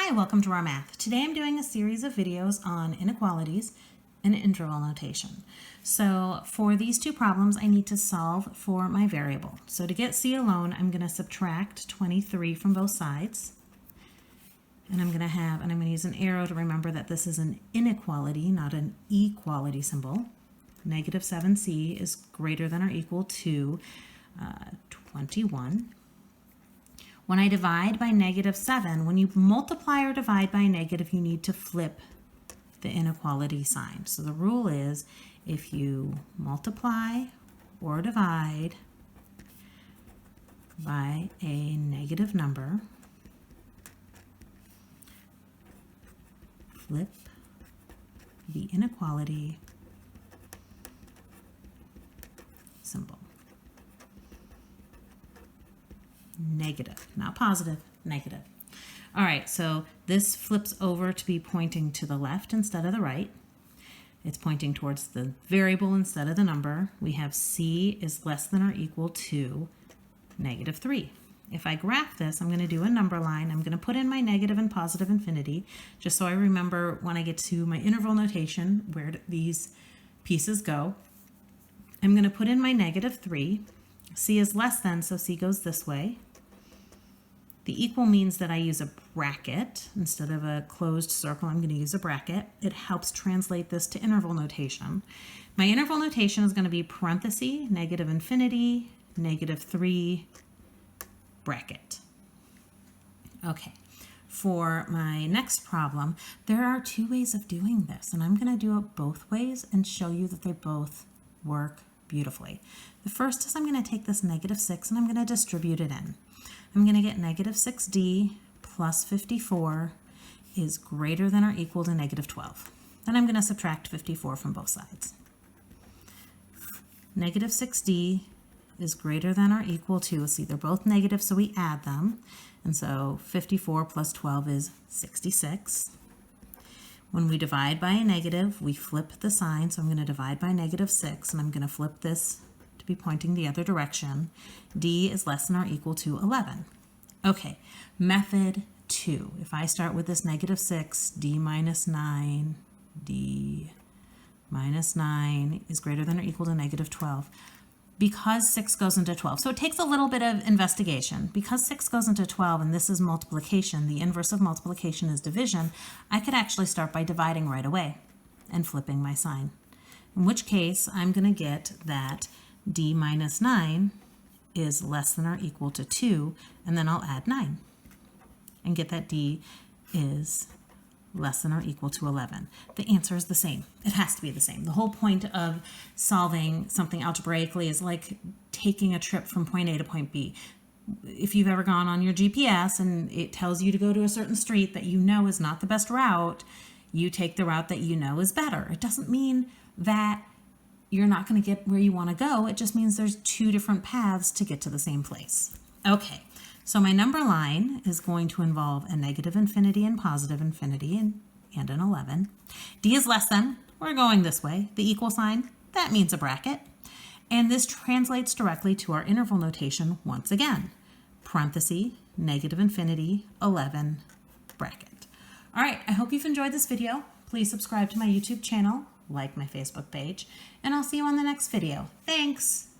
Hi, welcome to our math. Today I'm doing a series of videos on inequalities and interval notation. So for these two problems, I need to solve for my variable. So to get c alone, I'm going to subtract 23 from both sides. And I'm going to use an arrow to remember that this is an inequality, not an equality symbol. Negative 7c is greater than or equal to 21. When I divide by negative 7, when you multiply or divide by negative, you need to flip the inequality sign. So the rule is if you multiply or divide by a negative number, flip the inequality symbol. Negative, not positive, negative. All right, so this flips over to be pointing to the left instead of the right. It's pointing towards the variable instead of the number. We have c is less than or equal to negative 3. If I graph this, I'm going to do a number line. I'm going to put in my negative and positive infinity, just so I remember when I get to my interval notation where these pieces go. I'm going to put in my negative 3. C is less than, so c goes this way. The equal means that I use a bracket. Instead of a closed circle, I'm going to use a bracket. It helps translate this to interval notation. My interval notation is going to be parenthesis, negative infinity, negative 3, bracket. Okay, for my next problem, there are two ways of doing this, and I'm going to do it both ways and show you that they both work beautifully. The first is I'm going to take this negative 6 and I'm going to distribute it in. I'm going to get negative 6d plus 54 is greater than or equal to negative 12. Then I'm going to subtract 54 from both sides. Negative 6d is greater than or equal to, let's see, they're both negative, so we add them. And so 54 plus 12 is 66. When we divide by a negative, we flip the sign. So I'm going to divide by negative 6, and I'm going to flip this to be pointing the other direction. D is less than or equal to 11. Okay, method 2. If I start with this negative 6, d minus 9 is greater than or equal to negative 12. Because 6 goes into 12. So it takes a little bit of investigation. Because 6 goes into 12 and this is multiplication, the inverse of multiplication is division, I could actually start by dividing right away and flipping my sign. In which case, I'm going to get that d minus 9 is less than or equal to 2, and then I'll add 9 and get that d is less than or equal to 11. The answer is the same. It has to be the same. The whole point of solving something algebraically is like taking a trip from point A to point B. If you've ever gone on your GPS and it tells you to go to a certain street that you know is not the best route, you take the route that you know is better. It doesn't mean that you're not going to get where you want to go. It just means there's two different paths to get to the same place. Okay. So my number line is going to involve a negative infinity and positive infinity and an 11. D is less than, we're going this way. The equal sign, that means a bracket. And this translates directly to our interval notation once again. Parenthesis, negative infinity, 11, bracket. All right, I hope you've enjoyed this video. Please subscribe to my YouTube channel, like my Facebook page, and I'll see you on the next video. Thanks.